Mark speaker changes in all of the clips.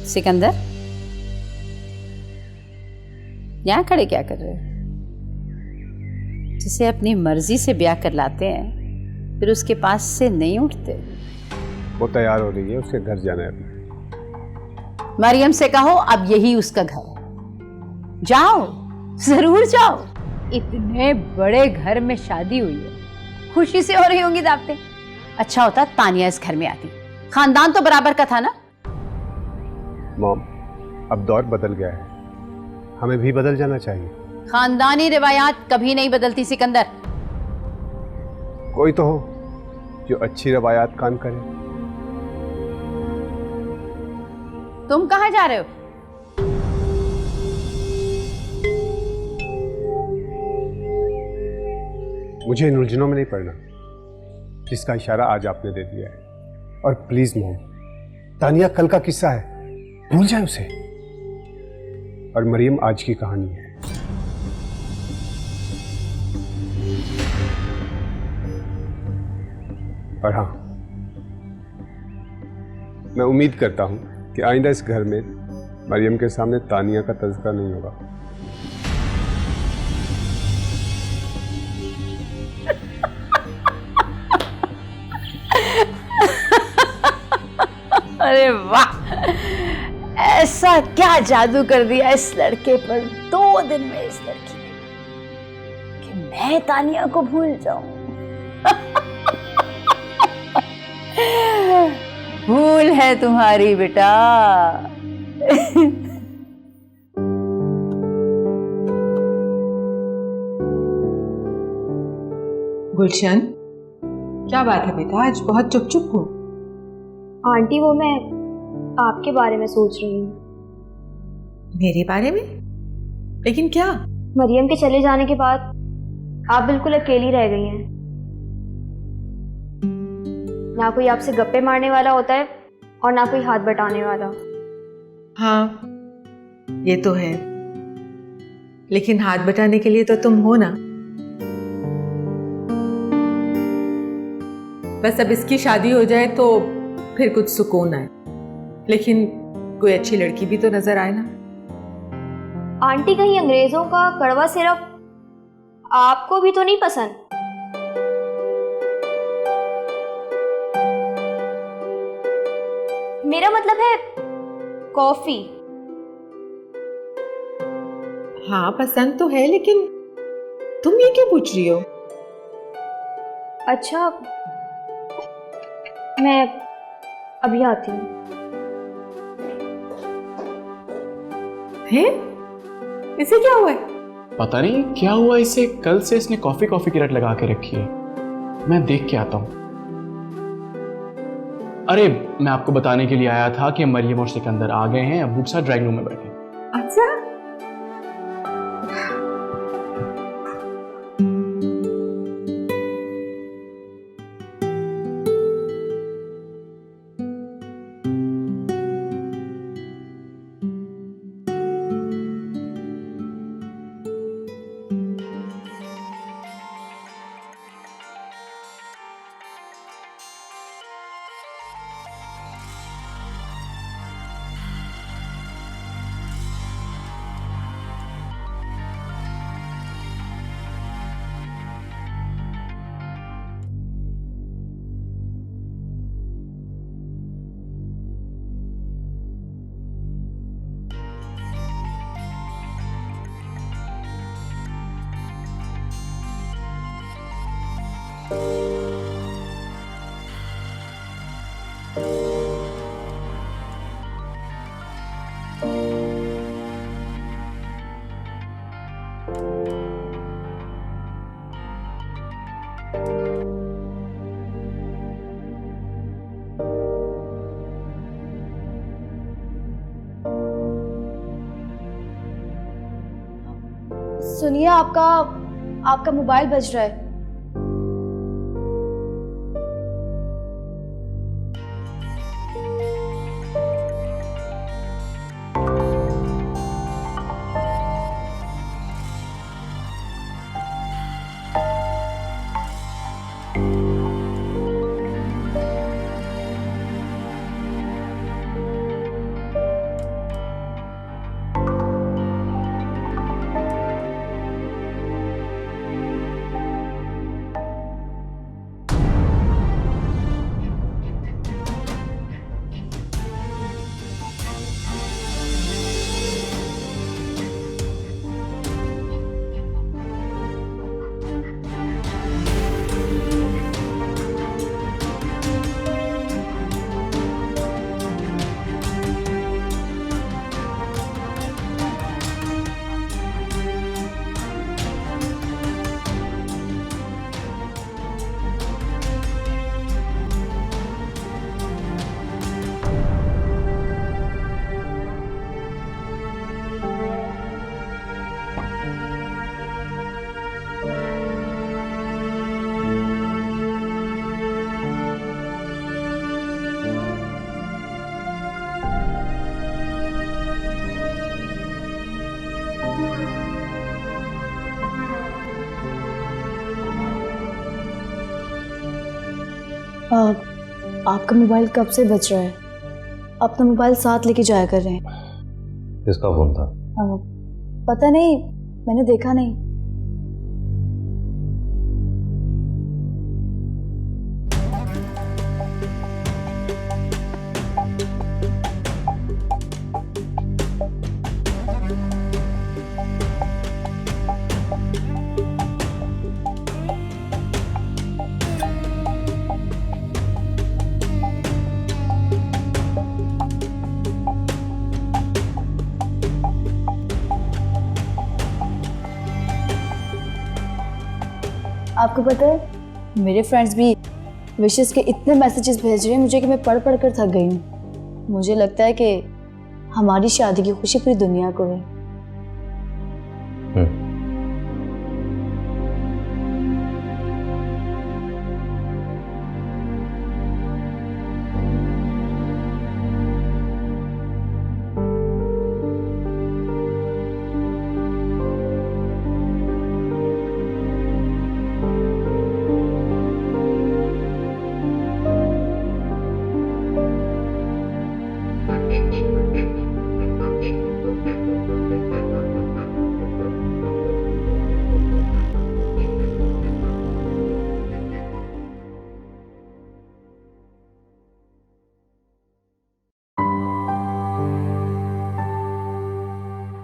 Speaker 1: सिकंदर, यहाँ खड़े क्या कर रहे हो? जिसे अपनी मर्जी से ब्याह कर लाते हैं फिर उसके पास से नहीं उठते।
Speaker 2: वो तैयार हो रही है, उसके घर जाना है।
Speaker 1: मरियम से कहो अब यही उसका घर है। जाओ, जरूर जाओ। इतने बड़े घर में शादी हुई है, खुशी से हो रही होंगी दावतें। अच्छा होता तानिया इस घर में आती, खानदान तो बराबर का था ना।
Speaker 2: मॉम, अब दौर बदल गया है, हमें भी बदल जाना चाहिए।
Speaker 1: खानदानी रिवायात कभी नहीं बदलती सिकंदर।
Speaker 2: कोई तो हो जो अच्छी रवायात कायम करे।
Speaker 1: तुम कहाँ जा रहे हो?
Speaker 2: मुझे इन उलझनों में नहीं पड़ना जिसका इशारा आज आपने दे दिया है। और प्लीज मॉम, तानिया कल का किस्सा है, भूल जाए उसे। और मरियम आज की कहानी है। और हाँ, मैं उम्मीद करता हूं कि आइंदा इस घर में मरियम के सामने तानिया का तज़किरा नहीं होगा।
Speaker 1: अरे वाह, ऐसा क्या जादू कर दिया इस लड़के पर 2 दिन में इस लड़की ने कि मैं तानिया को भूल जाऊं। भूल है तुम्हारी बेटा।
Speaker 3: गुलशन, क्या बात है बेटा, आज बहुत चुप चुप हो?
Speaker 4: आंटी, वो मैं आपके बारे में सोच रही हूँ।
Speaker 3: मेरे बारे में? लेकिन क्या?
Speaker 4: मरियम के चले जाने के बाद आप बिल्कुल अकेली रह गई हैं। ना कोई आपसे गप्पे मारने वाला होता है और ना कोई हाथ बटाने वाला।
Speaker 3: हाँ, ये तो है, लेकिन हाथ बटाने के लिए तो तुम हो ना। बस अब इसकी शादी हो जाए तो फिर कुछ सुकून आए, लेकिन कोई अच्छी लड़की भी तो नजर आए ना।
Speaker 4: आंटी, कहीं अंग्रेजों का कड़वा सिरप आपको भी तो नहीं पसंद? मेरा मतलब है कॉफी।
Speaker 3: हाँ, पसंद तो है, लेकिन तुम ये क्यों पूछ रही हो?
Speaker 4: अच्छा, मैं अभी आती हूँ।
Speaker 3: हैं? इसे क्या हुआ है?
Speaker 5: पता नहीं क्या हुआ इसे, कल से इसने कॉफी कॉफी की रट लगा के रखी है। मैं देख के आता हूँ। अरे, मैं आपको बताने के लिए आया था कि मरियम और सिकंदर आ गए हैं, अब्बू के साथ ड्राइंग रूम में बैठे।
Speaker 3: अच्छा,
Speaker 4: सुनिए, आपका मोबाइल बज रहा है।
Speaker 6: आपका मोबाइल कब से बज रहा है? अपना मोबाइल साथ लेके जाया कर रहे हैं।
Speaker 7: किसका फोन था?
Speaker 6: पता नहीं, मैंने देखा नहीं। आपको पता है, मेरे फ्रेंड्स भी विशेस के इतने मैसेजेस भेज रहे हैं मुझे कि मैं पढ़ पढ़ कर थक गई हूँ। मुझे लगता है कि हमारी शादी की खुशी पूरी दुनिया को है।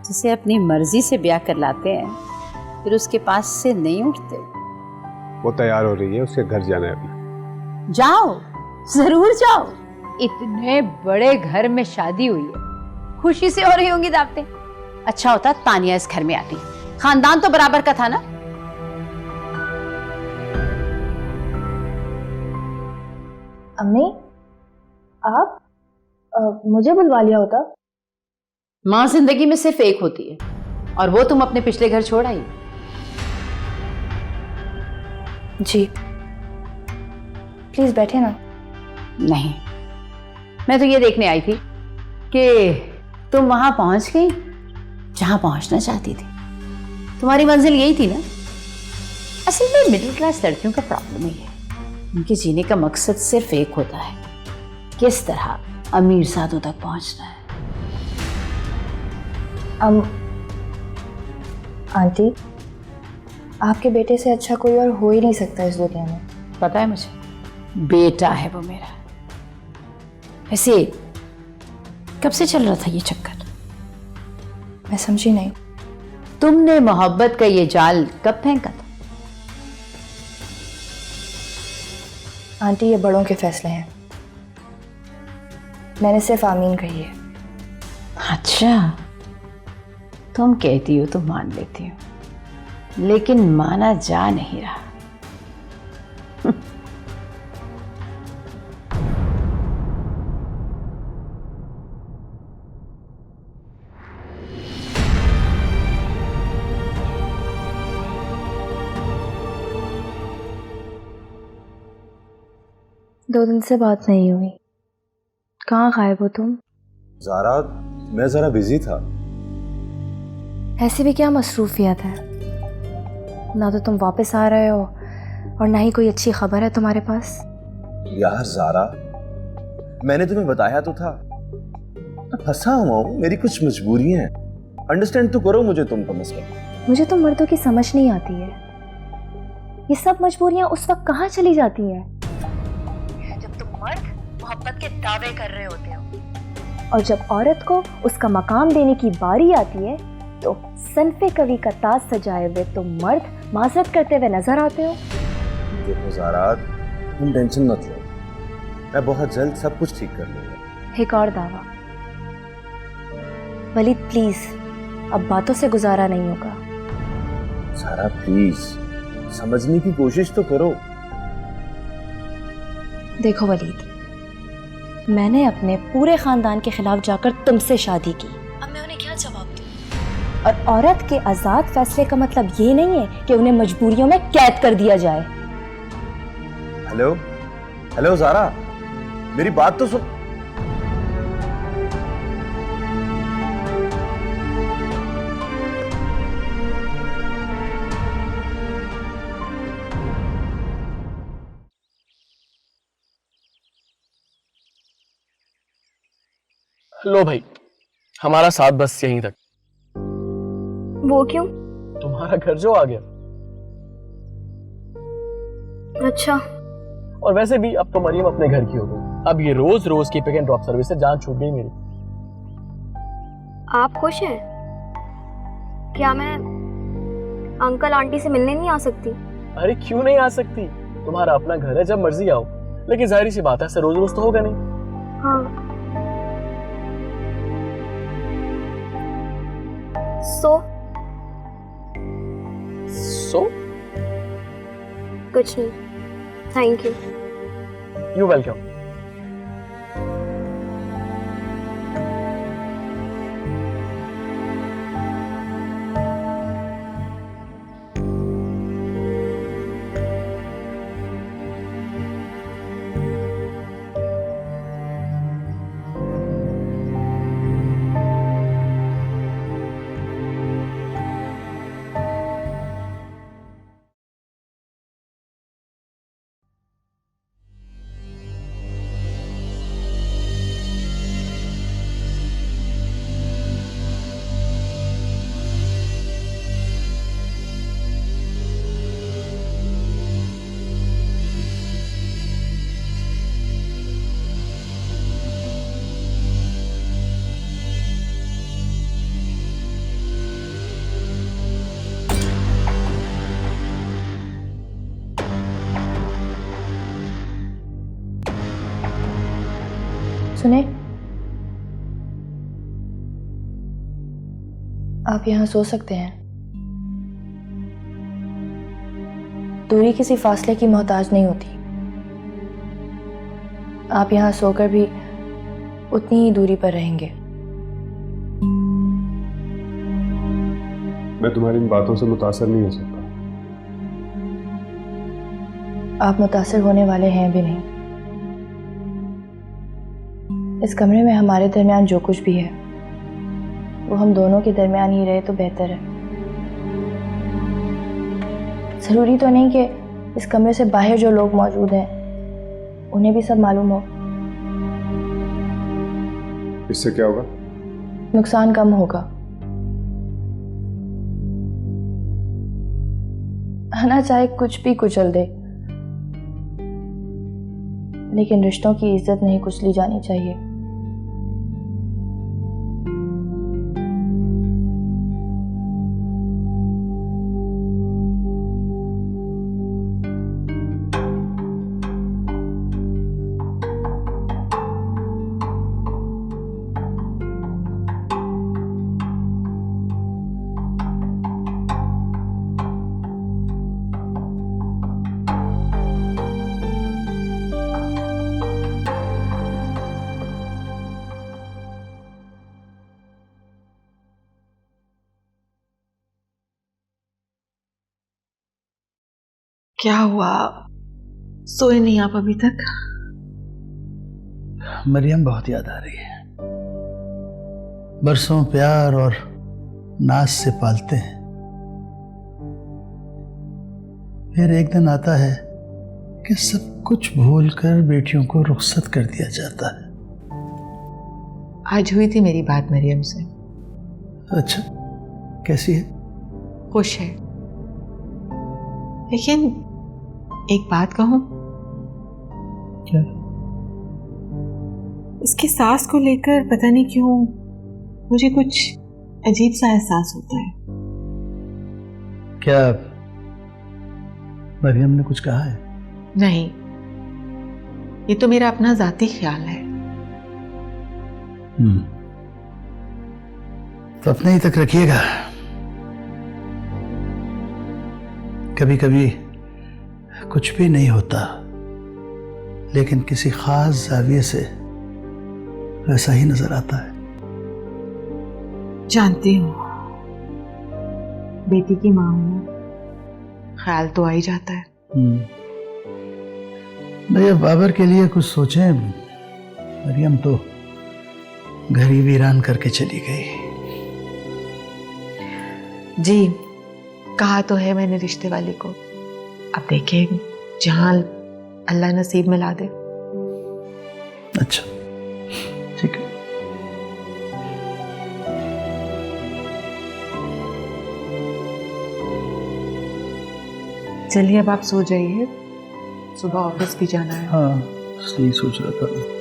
Speaker 1: जिसे अपनी मर्जी से ब्याह कर लाते हैं फिर उसके पास से नहीं उठते।
Speaker 2: वो तैयार हो रही है, उसके घर जाना है अभी।
Speaker 1: जाओ, जरूर जाओ। इतने बड़े घर में शादी हुई है, खुशी से हो रही होंगी दावतें। अच्छा होता तानिया इस घर में आती, खानदान तो बराबर का था ना।
Speaker 6: अम्मी, आप मुझे बुलवा लिया होता।
Speaker 1: माँ जिंदगी में सिर्फ एक होती है और वो तुम अपने पिछले घर छोड़ आई।
Speaker 6: जी, प्लीज बैठे ना।
Speaker 1: नहीं, मैं तो ये देखने आई थी कि तुम वहां पहुंच गई जहां पहुंचना चाहती थी। तुम्हारी मंजिल यही थी ना। असल में मिडिल क्लास लड़कियों का प्रॉब्लम ही है, उनके जीने का मकसद सिर्फ एक होता है, किस तरह अमीर साधु तक पहुंचना है।
Speaker 6: आंटी, आपके बेटे से अच्छा कोई और हो ही नहीं सकता इस दुनिया में।
Speaker 1: पता है मुझे, बेटा है वो मेरा। वैसे कब से चल रहा था ये चक्कर?
Speaker 6: मैं समझी नहीं।
Speaker 1: तुमने मोहब्बत का ये जाल कब फेंका था?
Speaker 6: आंटी, ये बड़ों के फैसले हैं, मैंने सिर्फ आमीन कही है।
Speaker 1: अच्छा, तुम कहती हो तो मान लेती हो, लेकिन माना जा नहीं रहा।
Speaker 6: दो दिन से बात नहीं हुई, कहाँ गायब हो तुम?
Speaker 7: ज़ारा, मैं ज़रा बिजी था।
Speaker 6: ऐसी भी क्या मसरूफियत है, ना तो तुम वापस आ रहे हो और ना ही कोई अच्छी खबर है तुम्हारे पास।
Speaker 7: यार ज़ारा, मैंने तुम्हें बताया तो था, मैं फंसा हुआ हूँ, मेरी कुछ मजबूरियां हैं। अंडरस्टैंड तो करो मुझे तुम कम से कम।
Speaker 6: मुझे तो मर्दों की समझ नहीं आती है, ये सब मजबूरियां उस वक्त कहाँ चली जाती हैं जब तुम मर्द मोहब्बत के दावे कर रहे होते हो, और जब औरत को उसका मकाम देने की बारी आती है तो सनफे कवि का ताज सजाए हुए तुम मर्द माजरत करते हुए नजर आते हो।
Speaker 7: देखो ज़ारा, तुम टेंशन मत लो, मैं बहुत जल्द सब कुछ ठीक कर लूंगा।
Speaker 6: एक और दावा, वलीद प्लीज, अब बातों से गुजारा नहीं होगा।
Speaker 7: ज़ारा प्लीज समझने की कोशिश तो करो।
Speaker 6: देखो वलीद, मैंने अपने पूरे खानदान के खिलाफ जाकर तुमसे शादी की, अब मैं उन्हें क्या जवाब दूं? और औरत के आजाद फैसले का मतलब ये नहीं है कि उन्हें मजबूरियों में कैद कर दिया जाए।
Speaker 7: हेलो हेलो ज़ारा, मेरी बात तो सुन।
Speaker 5: लो भाई, हमारा साथ बस यहीं तक।
Speaker 4: वो क्यों?
Speaker 5: तुम्हारा घर जो आ गया।
Speaker 4: अच्छा।
Speaker 5: और वैसे भी अब तो मरियम अपने घर की हो गई। अब ये रोज रोज की पिक एंड ड्रॉप सर्विस से जान छूट गई मेरी।
Speaker 4: आप खुश हैं? क्या मैं अंकल आंटी से मिलने नहीं आ सकती?
Speaker 5: अरे क्यों नहीं आ सकती, तुम्हारा अपना घर है, जब मर्जी आओ। लेकिन जाहिर सी बात है, ऐसे रोज रोज तो होगा नहीं।
Speaker 4: हाँ। सो कुछ नहीं, थैंक यू।
Speaker 5: You welcome.
Speaker 6: सुने, आप यहाँ सो सकते हैं। दूरी किसी फासले की मोहताज नहीं होती। आप यहाँ सोकर भी उतनी ही दूरी पर रहेंगे।
Speaker 2: मैं तुम्हारी इन बातों से मुतासर नहीं हो सकता।
Speaker 6: आप मुतासिर होने वाले हैं भी नहीं। इस कमरे में हमारे दरमियान जो कुछ भी है वो हम दोनों के दरमियान ही रहे तो बेहतर है। जरूरी तो नहीं कि इस कमरे से बाहर जो लोग मौजूद हैं उन्हें भी सब मालूम हो।
Speaker 2: इससे क्या होगा?
Speaker 6: नुकसान कम होगा। आना चाहे कुछ भी कुचल दे, लेकिन रिश्तों की इज्जत नहीं कुचली जानी चाहिए।
Speaker 3: क्या हुआ, सोए नहीं आप अभी तक?
Speaker 8: मरियम बहुत याद आ रही है। बरसों प्यार और नाज से पालते हैं, फिर एक दिन आता है कि सब कुछ भूलकर बेटियों को रुखसत कर दिया जाता है।
Speaker 3: आज हुई थी मेरी बात मरियम से।
Speaker 8: अच्छा, कैसी है?
Speaker 3: खुश है, लेकिन एक बात कहूं?
Speaker 8: क्या?
Speaker 3: उसकी सास को लेकर पता नहीं क्यों मुझे कुछ अजीब सा एहसास होता है।
Speaker 8: क्या मरियम ने कुछ कहा है?
Speaker 3: नहीं, ये तो मेरा अपना जाती ख्याल है।
Speaker 8: तो अपने ही तक रखिएगा। कभी कभी कुछ भी नहीं होता, लेकिन किसी खास जाविये से वैसा ही नजर आता है।
Speaker 3: जानती हूँ, बेटी की माँ हूं, ख्याल तो आ ही जाता है।
Speaker 8: भैया बाबर के लिए कुछ सोचें। मरियम तो घर ही वीरान करके चली गई।
Speaker 3: जी, कहा तो है मैंने रिश्ते वाले को। अब देखें जहां अल्लाह नसीब मिला दे।
Speaker 8: अच्छा, ठीक है।
Speaker 3: चलिए अब आप सो जाइए, सुबह ऑफिस भी जाना है।
Speaker 8: हाँ, सही सोच रहा था मैं।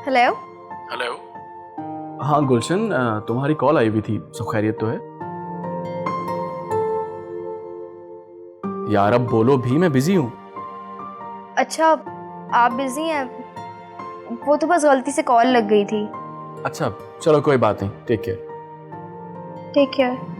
Speaker 4: हेलो।
Speaker 5: हेलो। हाँ गुलशन, तुम्हारी कॉल आई हुई थी, सब खैरियत तो है? यार अब बोलो भी, मैं बिजी हूँ।
Speaker 4: अच्छा, आप बिजी हैं? वो तो बस गलती से कॉल लग गई थी।
Speaker 5: अच्छा चलो कोई बात नहीं, टेक केयर।
Speaker 4: Take care.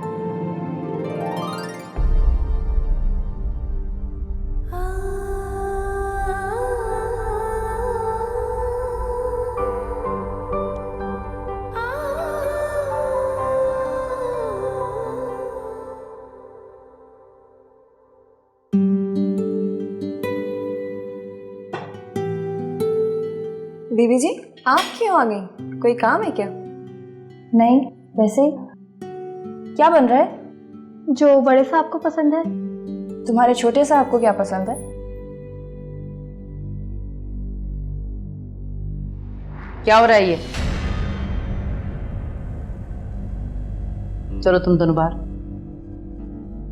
Speaker 6: दीदी जी, आप क्यों आ गई? कोई काम है क्या? नहीं, वैसे ही। क्या बन रहा है? जो बड़े साहब को पसंद है। तुम्हारे छोटे साहब को क्या पसंद है?
Speaker 1: क्या हो रहा है ये? चलो तुम दोनों बाहर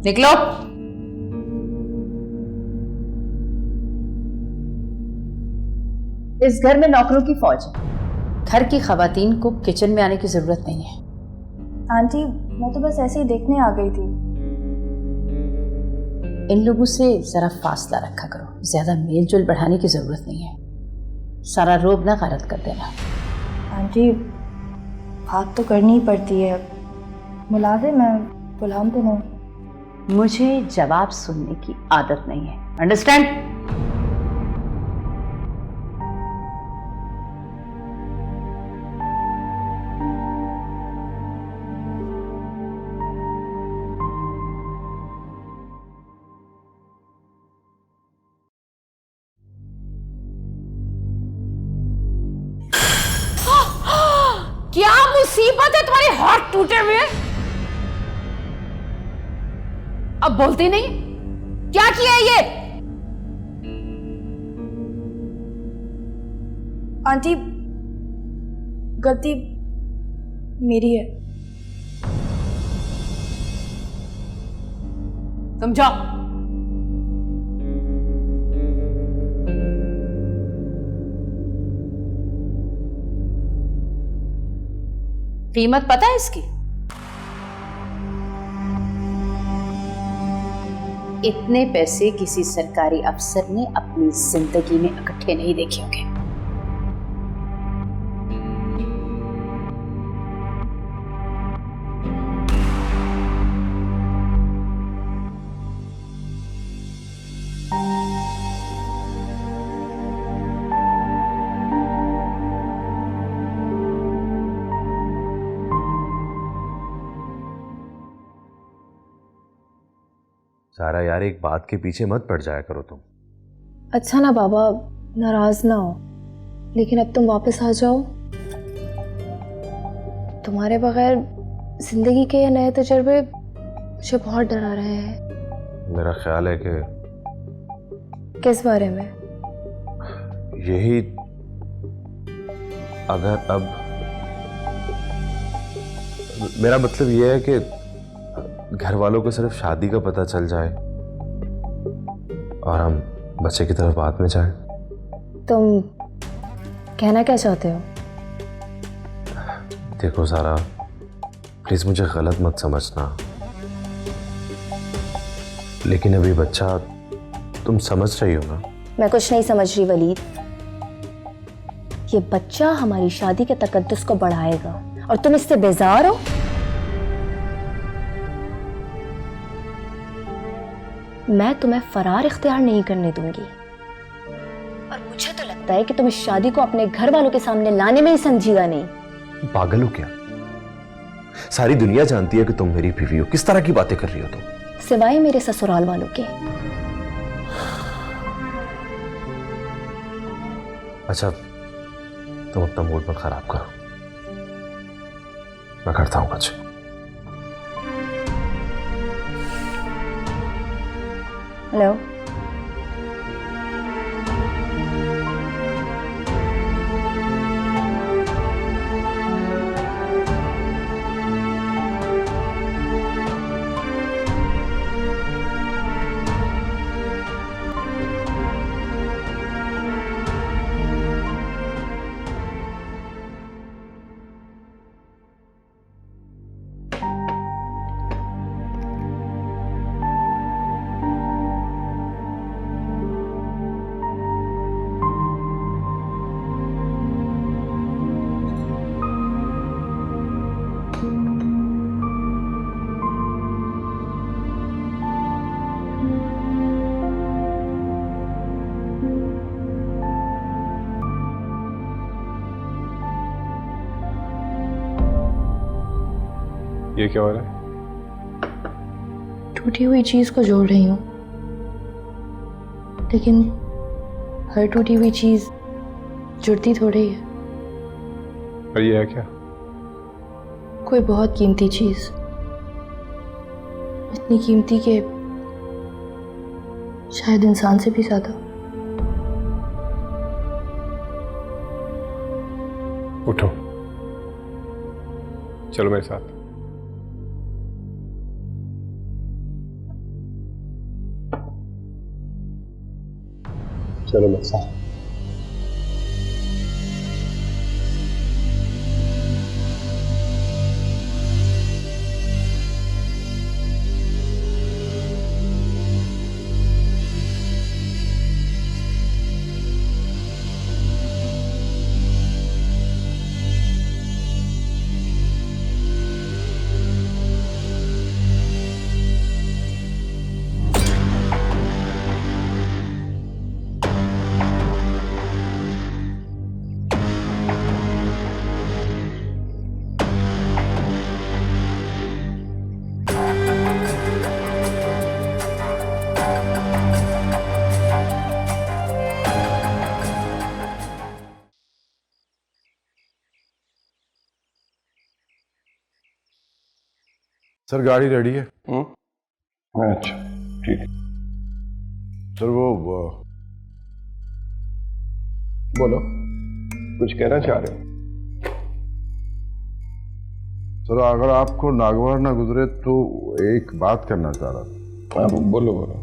Speaker 1: निकलो। इस घर में नौकरों की फौज है। घर की खवातीन को किचन में आने की जरूरत नहीं है।
Speaker 6: आंटी, मैं तो बस ऐसे ही देखने आ गई थी।
Speaker 1: इन लोगों से जरा फासला रखा करो, ज्यादा मेल जोल बढ़ाने की जरूरत नहीं है। सारा रोब ना गारत कर देना।
Speaker 6: आंटी, बात तो करनी ही पड़ती है। मुलाजिम है, गुलाम तो नहीं।
Speaker 1: मुझे जवाब सुनने की आदत नहीं है, अंडरस्टैंड? क्या मुसीबत है तुम्हारे हाथ टूटे हुए? अब बोलती नहीं? क्या किया है ये?
Speaker 6: आंटी, गलती मेरी है।
Speaker 1: तुम जाओ। कीमत पता है इसकी? इतने पैसे किसी सरकारी अफसर ने अपनी जिंदगी में इकट्ठे नहीं देखे होंगे।
Speaker 7: सारा यार, एक बात के पीछे मत पड़ जाया करो तुम।
Speaker 6: अच्छा ना बाबा, नाराज ना हो, लेकिन अब तुम वापस आ जाओ। तुम्हारे बगैर जिंदगी के ये नए तजुर्बे मुझे बहुत डरा रहे हैं।
Speaker 7: मेरा ख्याल है कि
Speaker 6: किस बारे में?
Speaker 7: यही, अगर अब, मेरा मतलब यह है कि घर वालों को सिर्फ शादी का पता चल जाए और हम बच्चे की तरफ बाद में जाए।
Speaker 6: तुम कहना क्या चाहते हो?
Speaker 7: देखो सारा, प्लीज मुझे गलत मत समझना, लेकिन अभी बच्चा, तुम समझ रही हो ना?
Speaker 6: मैं कुछ नहीं समझ रही वलीद। ये बच्चा हमारी शादी के तकद्दुस को बढ़ाएगा और तुम इससे बेजार हो? मैं तुम्हें फरार इख्तियार नहीं करने दूंगी। और मुझे तो लगता है कि तुम इस शादी को अपने घर वालों के सामने लाने में ही संजीदा नहीं।
Speaker 7: पागल हो क्या? सारी दुनिया जानती है कि तुम मेरी बीवी हो। किस तरह की बातें कर रही हो तुम?
Speaker 6: सिवाय मेरे ससुराल वालों के।
Speaker 7: अच्छा, तुम अपना मूड मत खराब करो, मैं करता हूं कुछ।
Speaker 6: हेलो,
Speaker 2: ये क्या हो रहा है?
Speaker 9: टूटी हुई चीज को जोड़ रही हूँ, लेकिन हर टूटी हुई चीज जुड़ती थोड़ी है।
Speaker 2: और ये है क्या?
Speaker 9: कोई बहुत कीमती चीज, इतनी कीमती कि शायद इंसान से भी ज्यादा।
Speaker 2: उठो, चलो मेरे साथ। चलो मेरे साथ।
Speaker 10: सर गाड़ी रेडी है।
Speaker 2: अच्छा ठीक है।
Speaker 10: सर वो
Speaker 2: बोलो, कुछ कहना चाह रहे हो?
Speaker 10: सर अगर आपको नागवार ना गुजरे तो एक बात करना चाह रहा था।
Speaker 2: हाँ बोलो बोलो।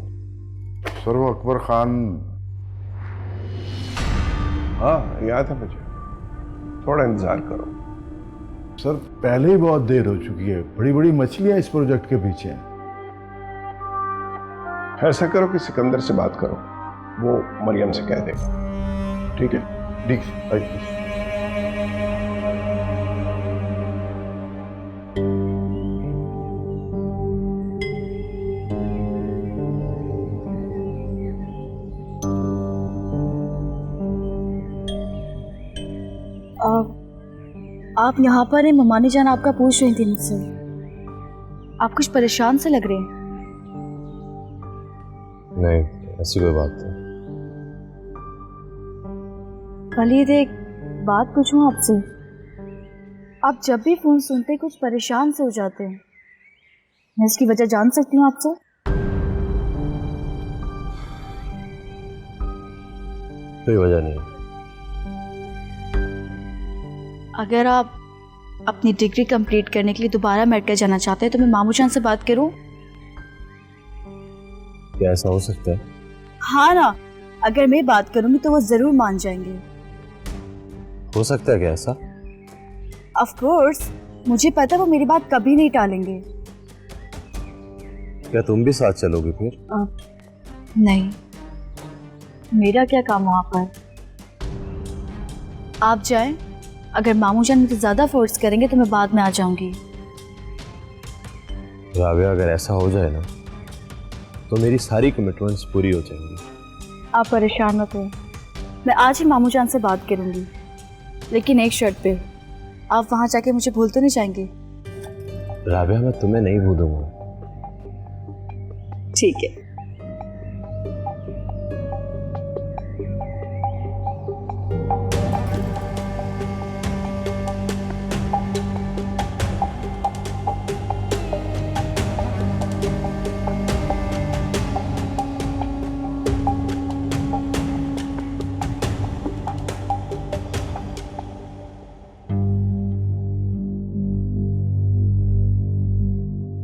Speaker 10: सर वो अकबर खान।
Speaker 2: हाँ याद है मुझे, थोड़ा इंतजार करो।
Speaker 10: सर पहले ही बहुत देर हो चुकी है, बड़ी बड़ी मछलियां इस प्रोजेक्ट के पीछे हैं।
Speaker 2: ऐसा करो कि सिकंदर से बात करो, वो मरियम से कह देगा। ठीक है?
Speaker 10: ठीक है।
Speaker 6: आप यहाँ पर हैं? ममानी जान आपका पूछ रही थी मुझसे। आप कुछ परेशान से लग रहे हैं।
Speaker 7: नहीं, ऐसी कोई बात नहीं।
Speaker 6: वलीद, एक बात पूछूं आपसे। आप जब भी फोन सुनते कुछ परेशान से हो जाते हैं, मैं इसकी वजह जान सकती हूँ आपसे?
Speaker 7: कोई वजह नहीं।
Speaker 6: अगर आप अपनी डिग्री कंप्लीट करने के लिए दोबारा मेडिकल जाना चाहते हैं तो मैं मामू जान से बात करूं?
Speaker 7: क्या ऐसा हो सकता है?
Speaker 6: हाँ ना, अगर मैं बात करूंगी तो वो जरूर मान जाएंगे।
Speaker 7: हो सकता है क्या ऐसा?
Speaker 6: ऑफ कोर्स, मुझे पता है वो मेरी बात कभी नहीं टालेंगे।
Speaker 7: क्या तुम भी साथ चलोगे फिर?
Speaker 6: नहीं, मेरा क्या काम वहाँ पर। आप जाएं, अगर मामू जान मुझे ज़्यादा फोर्स करेंगे तो मैं बाद में आ जाऊंगी।
Speaker 7: राबिया, अगर ऐसा हो जाए ना तो मेरी सारी कमिटमेंट्स पूरी हो जाएंगी।
Speaker 6: आप परेशान मत हो, मैं आज ही मामू जान से बात करूंगी, लेकिन एक शर्त पे। आप वहाँ जाके मुझे भूल तो नहीं जाएंगे?
Speaker 7: राबिया, मैं तुम्हें नहीं भूलूंगा।
Speaker 6: ठीक है।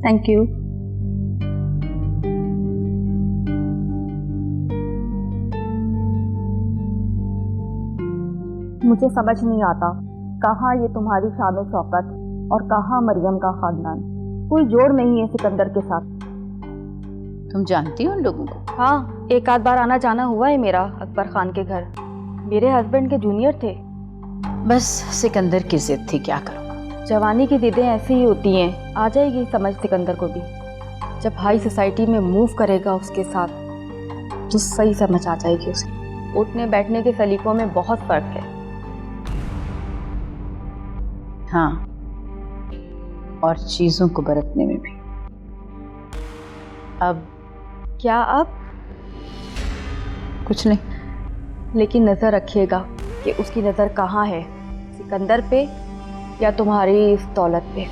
Speaker 6: Thank you. मुझे समझ नहीं आता कहाँ ये तुम्हारी शान शौकत और कहाँ मरियम का खानदान। कोई जोड़ नहीं है सिकंदर के साथ।
Speaker 1: तुम जानती हो उन लोगों को?
Speaker 6: हाँ, एक आध बार आना जाना हुआ है मेरा अकबर खान के घर। मेरे हस्बैंड के जूनियर थे।
Speaker 1: बस सिकंदर की जिद थी, क्या करूँ।
Speaker 6: जवानी की जिदें ऐसी ही होती हैं, आ जाएगी समझ सिकंदर को भी। जब हाई सोसाइटी में मूव करेगा उसके साथ तो सही समझ आ जाएगी उसे। उठने बैठने के सलीकों में बहुत फर्क है।
Speaker 1: हाँ, और चीजों को बरतने में भी। अब
Speaker 6: क्या? अब
Speaker 1: कुछ नहीं,
Speaker 6: लेकिन नजर रखिएगा कि उसकी नजर कहाँ है, सिकंदर पे या तुम्हारी इस दौलत पे।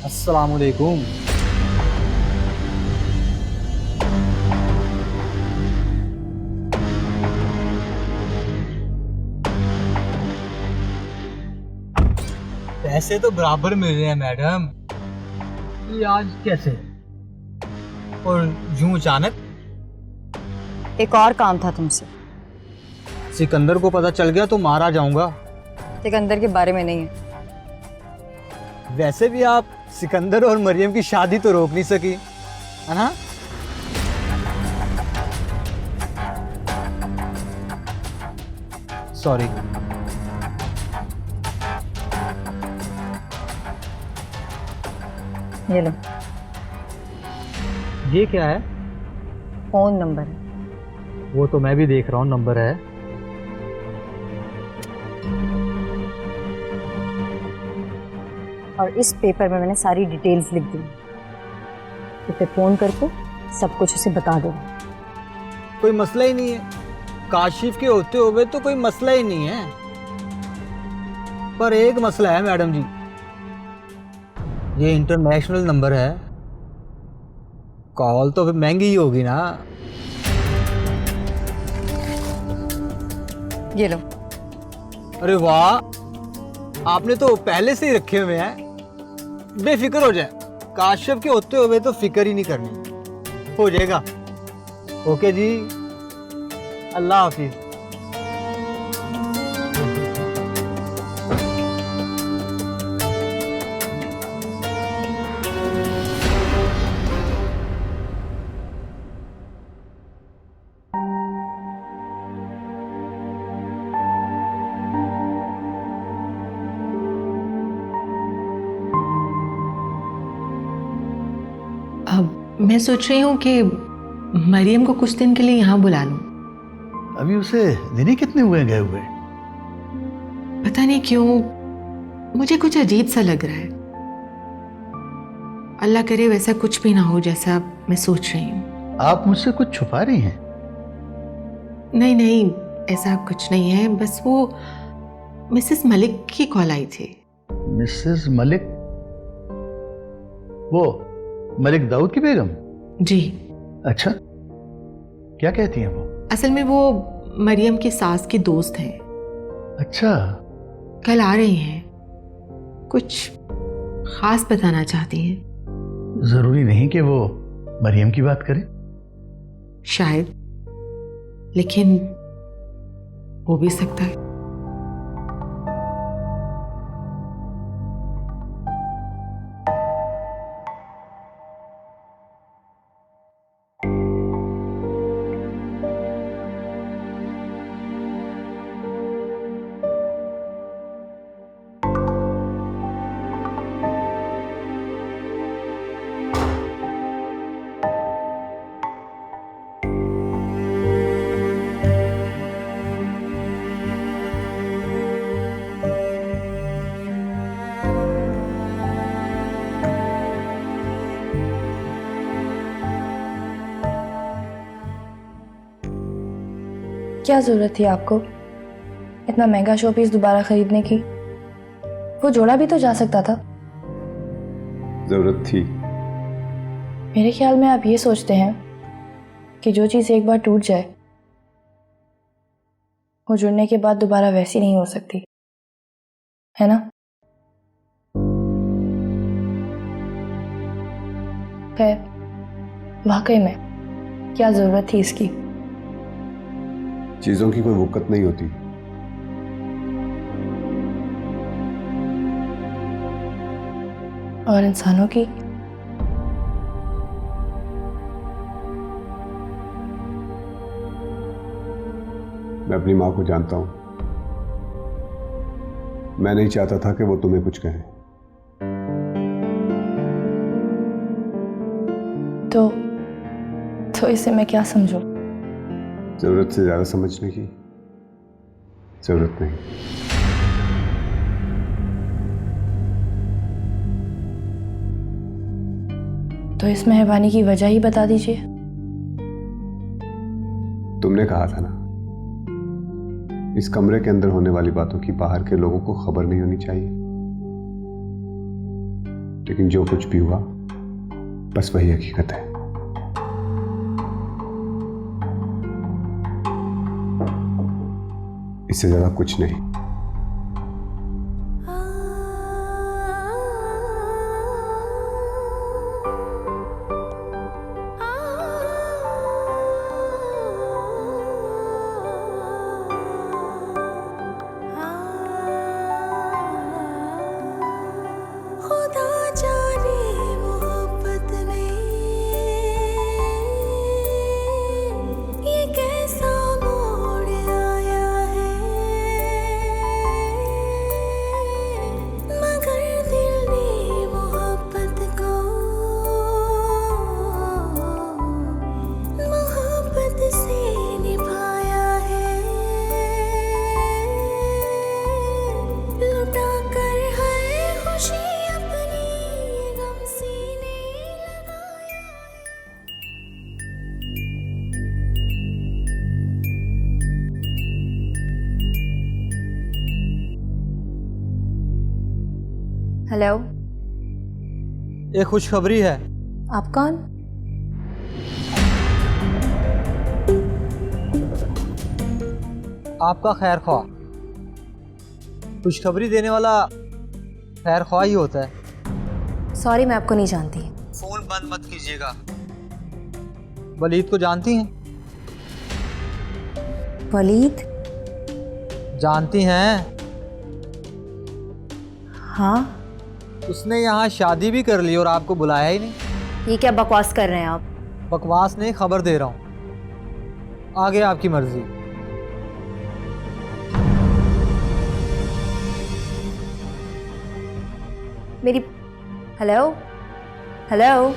Speaker 11: अस्सलाम वालेकुम। पैसे तो बराबर मिल रहे हैं मैडम, ये आज कैसे? और यूं अचानक?
Speaker 6: एक और काम था तुमसे।
Speaker 11: सिकंदर को पता चल गया तो मारा जाऊंगा।
Speaker 6: सिकंदर के बारे में नहीं है।
Speaker 11: वैसे भी आप सिकंदर और मरियम की शादी तो रोक नहीं सकी, है ना? सॉरी।
Speaker 6: ये लो।
Speaker 11: ये क्या है?
Speaker 6: फोन नंबर है।
Speaker 11: वो तो मैं भी देख रहा हूँ, नंबर है।
Speaker 6: और इस पेपर में मैंने सारी डिटेल्स लिख दी। उसे फोन करके सब कुछ उसे बता दो।
Speaker 11: कोई मसला ही नहीं है, काशिफ के होते हुए तो कोई मसला ही नहीं है। पर एक मसला है मैडम जी, ये इंटरनेशनल नंबर है, कॉल तो फिर महंगी ही होगी ना।
Speaker 6: ये लो।
Speaker 11: अरे वाह, आपने तो पहले से ही रखे हुए हैं। बेफिक्र हो जाए, काशिफ के होते हुए तो फिक्र ही नहीं करनी, हो जाएगा। ओके जी, अल्लाह हाफिज।
Speaker 3: मैं सोच रही हूँ कि मरियम को कुछ दिन के लिए यहाँ बुला लूँ।
Speaker 8: अभी उसे दिन ही कितने हुए गए हुए?
Speaker 3: पता नहीं क्यों मुझे कुछ अजीब सा लग रहा है। अल्लाह करे वैसा कुछ भी ना हो जैसा मैं सोच रही हूँ।
Speaker 8: आप मुझसे कुछ छुपा रही हैं?
Speaker 3: नहीं नहीं, ऐसा कुछ नहीं है, बस वो मिसेस मलिक की कॉल आई थी।
Speaker 8: मिसेस मलिक? वो मलिक दाऊद की बेगम?
Speaker 3: जी।
Speaker 8: अच्छा, क्या कहती हैं वो?
Speaker 3: असल में वो मरियम की सास की दोस्त हैं।
Speaker 8: अच्छा।
Speaker 3: कल आ रही हैं, कुछ खास बताना चाहती हैं।
Speaker 8: जरूरी नहीं कि वो मरियम की बात करे।
Speaker 3: शायद, लेकिन हो भी सकता है।
Speaker 6: क्या जरूरत थी आपको इतना महंगा शो पीस दोबारा खरीदने की? वो जोड़ा भी तो जा सकता था।
Speaker 2: जरूरत थी।
Speaker 6: मेरे ख्याल में आप ये सोचते हैं कि जो चीज़ एक बार टूट जाए वो जुड़ने के बाद दोबारा वैसी नहीं हो सकती, है ना? खैर, वाकई में क्या जरूरत थी इसकी?
Speaker 2: चीजों की कोई वक़्त नहीं होती।
Speaker 6: और इंसानों की?
Speaker 2: मैं अपनी माँ को जानता हूं। मैं नहीं चाहता था कि वो तुम्हें कुछ कहे।
Speaker 6: तो इसे मैं क्या समझूं?
Speaker 2: जरूरत से ज्यादा समझने की जरूरत नहीं।
Speaker 6: तो इस मेहरबानी की वजह ही बता दीजिए।
Speaker 2: तुमने कहा था ना, इस कमरे के अंदर होने वाली बातों की बाहर के लोगों को खबर नहीं होनी चाहिए। लेकिन जो कुछ भी हुआ बस वही हकीकत है। इससे ज्यादा कुछ नहीं।
Speaker 6: हेलो,
Speaker 11: एक खुशखबरी है।
Speaker 6: आप कौन?
Speaker 11: आपका खैर ख्वाह। खुशखबरी देने वाला खैर ख्वाह ही होता है।
Speaker 6: सॉरी, मैं आपको नहीं जानती।
Speaker 11: फोन बंद मत कीजिएगा। वलीद को जानती हैं?
Speaker 6: वलीद?
Speaker 11: जानती हैं?
Speaker 6: हाँ।
Speaker 11: उसने यहाँ शादी भी कर ली और आपको बुलाया ही नहीं।
Speaker 6: ये क्या बकवास कर रहे हैं आप?
Speaker 11: बकवास नहीं, खबर दे रहा हूँ। आगे आपकी मर्जी।
Speaker 6: मेरी हेलो हेलो